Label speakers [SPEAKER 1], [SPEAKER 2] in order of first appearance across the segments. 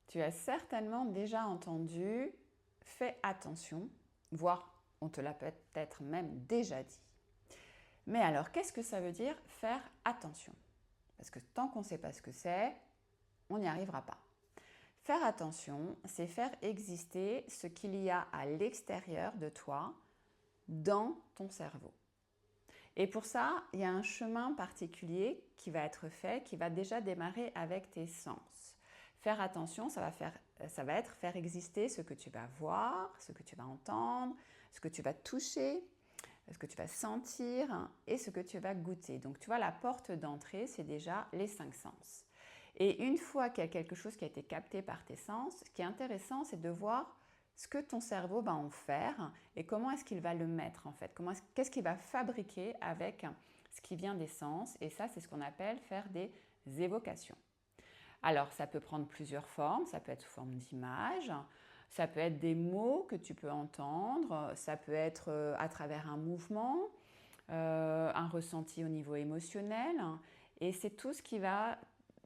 [SPEAKER 1] Tu as certainement déjà entendu « fais attention », voire on te l'a peut-être même déjà dit. Mais alors, qu'est-ce que ça veut dire faire attention? Parce que tant qu'on ne sait pas ce que c'est, on n'y arrivera pas. Faire attention, c'est faire exister ce qu'il y a à l'extérieur de toi, dans ton cerveau. Et pour ça, il y a un chemin particulier qui va être fait, qui va déjà démarrer avec tes sens. Faire attention, ça va être faire exister ce que tu vas voir, ce que tu vas entendre, ce que tu vas toucher, ce que tu vas sentir et ce que tu vas goûter. Donc tu vois, la porte d'entrée, c'est déjà les 5 sens. Et une fois qu'il y a quelque chose qui a été capté par tes sens, ce qui est intéressant, c'est de voir ce que ton cerveau va en faire et comment est-ce qu'il va le mettre en fait. Qu'est-ce qu'il va fabriquer avec ce qui vient des sens. Et ça, c'est ce qu'on appelle faire des évocations. Alors, ça peut prendre plusieurs formes. Ça peut être sous forme d'images, ça peut être des mots que tu peux entendre, ça peut être à travers un mouvement, un ressenti au niveau émotionnel. Et c'est tout ce qui va...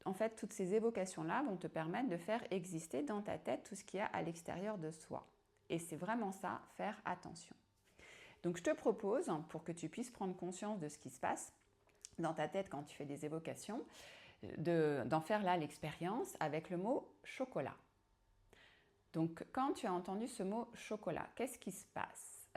[SPEAKER 1] En fait, toutes ces évocations-là vont te permettre de faire exister dans ta tête tout ce qu'il y a à l'extérieur de soi. Et c'est vraiment ça, faire attention. Donc, je te propose, pour que tu puisses prendre conscience de ce qui se passe dans ta tête quand tu fais des évocations, d'en faire là l'expérience avec le mot chocolat. Donc, quand tu as entendu ce mot chocolat, qu'est-ce qui se passe?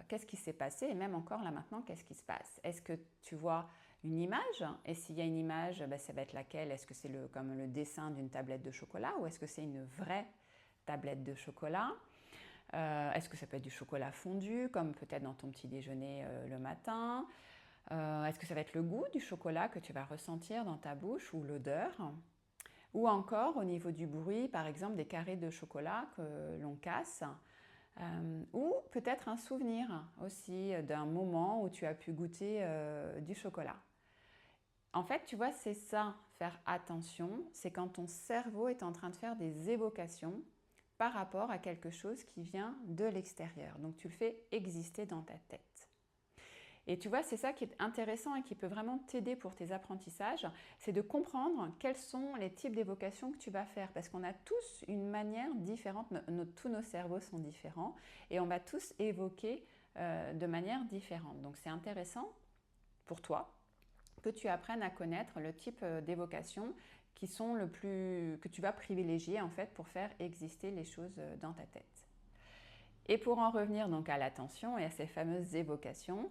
[SPEAKER 1] Qu'est-ce qui s'est passé? Et même encore là maintenant, qu'est-ce qui se passe? Est-ce que tu vois une image? Et s'il y a une image, ça va être laquelle? Est-ce que c'est comme le dessin d'une tablette de chocolat ou est-ce que c'est une vraie tablette de chocolat? Est-ce que ça peut être du chocolat fondu, comme peut-être dans ton petit déjeuner le matin? Est-ce que ça va être le goût du chocolat que tu vas ressentir dans ta bouche ou l'odeur? Ou encore au niveau du bruit, par exemple des carrés de chocolat que l'on casse, ou peut-être un souvenir aussi d'un moment où tu as pu goûter du chocolat. En fait, tu vois, c'est ça, faire attention, c'est quand ton cerveau est en train de faire des évocations par rapport à quelque chose qui vient de l'extérieur. Donc tu le fais exister dans ta tête. Et tu vois, c'est ça qui est intéressant et qui peut vraiment t'aider pour tes apprentissages, c'est de comprendre quels sont les types d'évocations que tu vas faire. Parce qu'on a tous une manière différente, tous nos cerveaux sont différents et on va tous évoquer de manière différente. Donc c'est intéressant pour toi que tu apprennes à connaître le type d'évocation que tu vas privilégier en fait pour faire exister les choses dans ta tête. Et pour en revenir donc à l'attention et à ces fameuses évocations,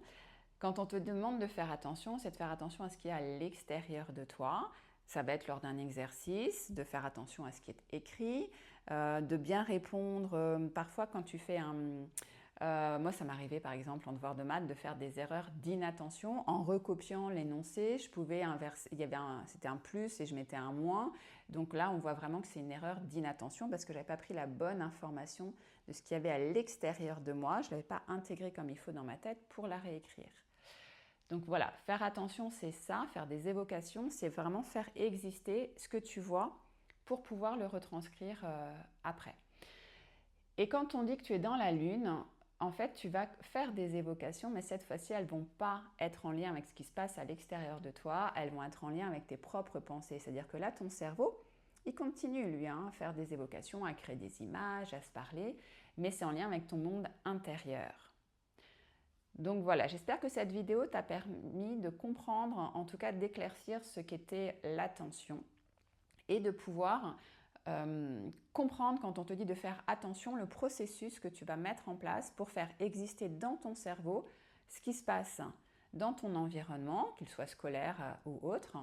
[SPEAKER 1] quand on te demande de faire attention, c'est de faire attention à ce qui est à l'extérieur de toi. Ça va être lors d'un exercice, de faire attention à ce qui est écrit, de bien répondre. Parfois, quand tu fais moi, ça m'arrivait par exemple en devoir de maths de faire des erreurs d'inattention en recopiant l'énoncé. Je pouvais inverser, c'était un plus et je mettais un moins. Donc là, on voit vraiment que c'est une erreur d'inattention parce que je n'avais pas pris la bonne information de ce qu'il y avait à l'extérieur de moi. Je ne l'avais pas intégré comme il faut dans ma tête pour la réécrire. Donc voilà, faire attention, c'est ça, faire des évocations, c'est vraiment faire exister ce que tu vois pour pouvoir le retranscrire après. Et quand on dit que tu es dans la lune, en fait, tu vas faire des évocations, mais cette fois-ci, elles ne vont pas être en lien avec ce qui se passe à l'extérieur de toi, elles vont être en lien avec tes propres pensées. C'est-à-dire que là, ton cerveau, il continue, lui, à faire des évocations, à créer des images, à se parler, mais c'est en lien avec ton monde intérieur. Donc voilà, j'espère que cette vidéo t'a permis de comprendre, en tout cas d'éclaircir ce qu'était l'attention et de pouvoir comprendre quand on te dit de faire attention le processus que tu vas mettre en place pour faire exister dans ton cerveau ce qui se passe dans ton environnement, qu'il soit scolaire ou autre.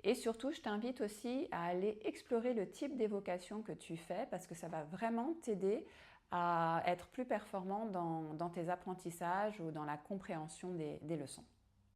[SPEAKER 1] Et surtout, je t'invite aussi à aller explorer le type d'évocation que tu fais parce que ça va vraiment t'aider à être plus performant dans tes apprentissages ou dans la compréhension des leçons.